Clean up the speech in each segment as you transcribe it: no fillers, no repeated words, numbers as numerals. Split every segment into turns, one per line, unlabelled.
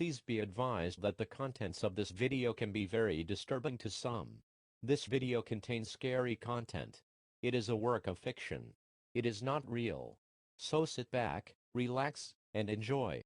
Please be advised that the contents of this video can be very disturbing to some. This video contains scary content. It is a work of fiction. It is not real. So sit back, relax, and enjoy.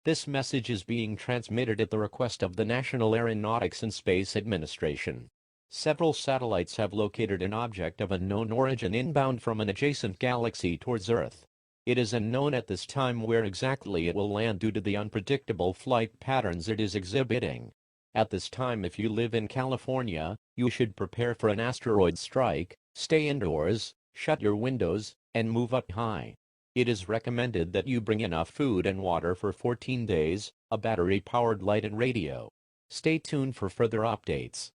This message is being transmitted at the request of the National Aeronautics and Space Administration. Several satellites have located an object of unknown origin inbound from an adjacent galaxy towards Earth. It is unknown at this time where exactly it will land due to the unpredictable flight patterns it is exhibiting. At this time, if you live in California, you should prepare for an asteroid strike, stay indoors, shut your windows, and move up high. It is recommended that you bring enough food and water for 14 days, a battery-powered light and radio. Stay tuned for further updates.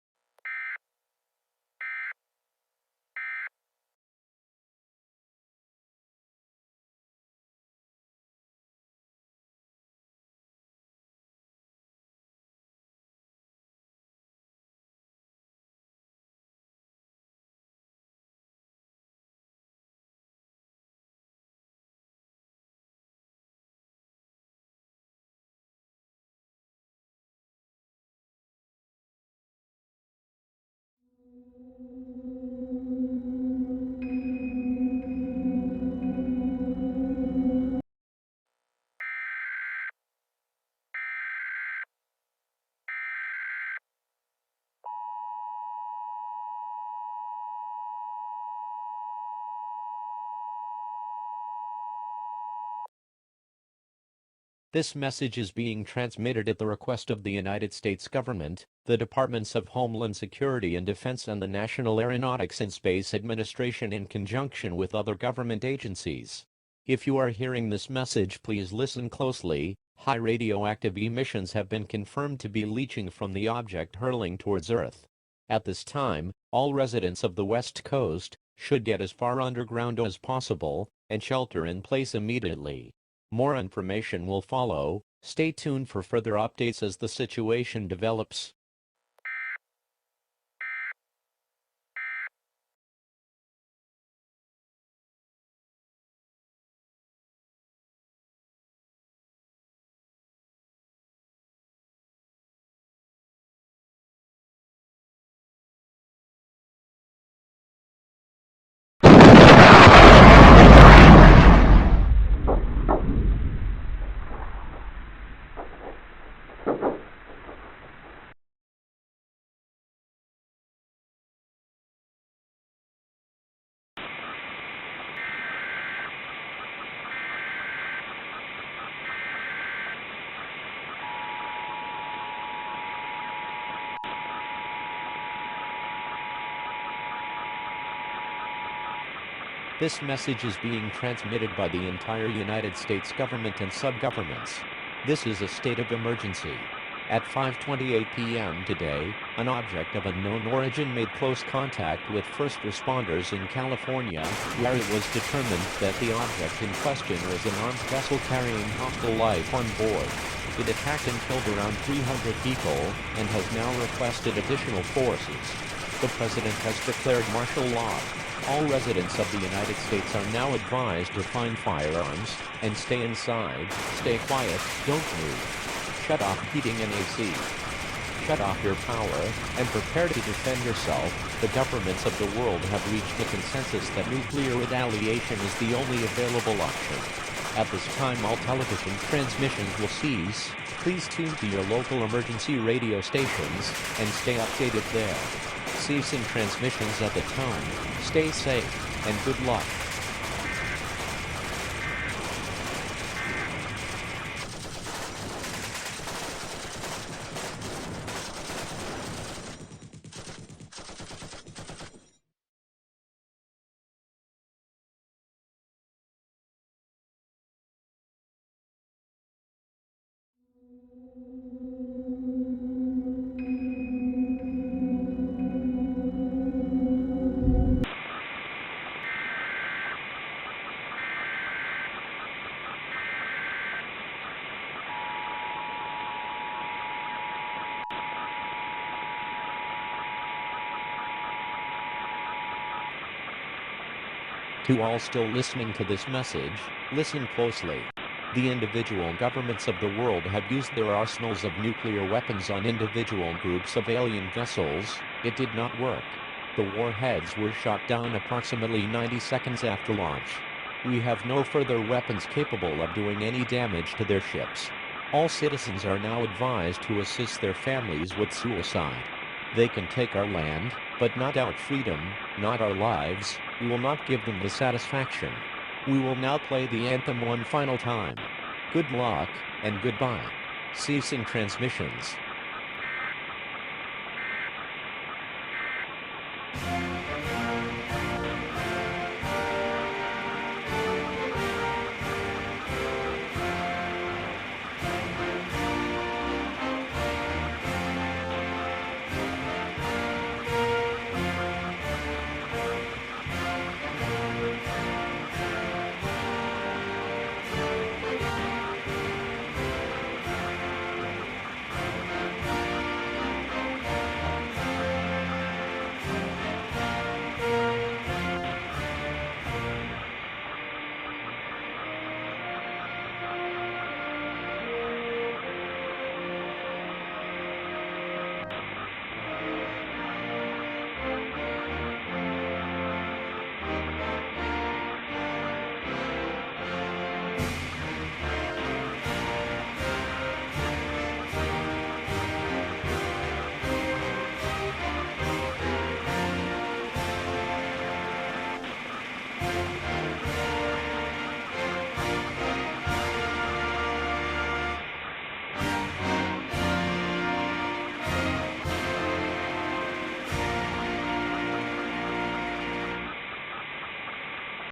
This message is being transmitted at the request of the United States government, the Departments of Homeland Security and Defense, and the National Aeronautics and Space Administration in conjunction with other government agencies. If you are hearing this message, please listen closely. High radioactive emissions have been confirmed to be leaching from the object hurtling towards Earth. At this time, all residents of the West Coast should get as far underground as possible and shelter in place immediately. More information will follow. Stay tuned for further updates as the situation develops. This message is being transmitted by the entire United States government and sub-governments. This is a state of emergency. At 5:28 p.m. today, an object of unknown origin made close contact with first responders in California, where it was determined that the object in question was an armed vessel carrying hostile life on board. It attacked and killed around 300 people, and has now requested additional forces. The president has declared martial law. All residents of the United States are now advised to find firearms and stay inside. Stay quiet, don't move. Shut off heating and AC. Shut off your power and prepare to defend yourself. The governments of the world have reached a consensus that nuclear retaliation is the only available option. At this time, all television transmissions will cease. Please tune to your local emergency radio stations and stay updated there. Ceasing transmissions at the tone. Stay safe, and good luck. To all still listening to this message, listen closely. The individual governments of the world have used their arsenals of nuclear weapons on individual groups of alien vessels. It did not work. The warheads were shot down approximately 90 seconds after launch. We have no further weapons capable of doing any damage to their ships. All citizens are now advised to assist their families with suicide. They can take our land, but not our freedom, not our lives. We will not give them the satisfaction. We will now play the anthem one final time. Good luck, and goodbye. Ceasing transmissions.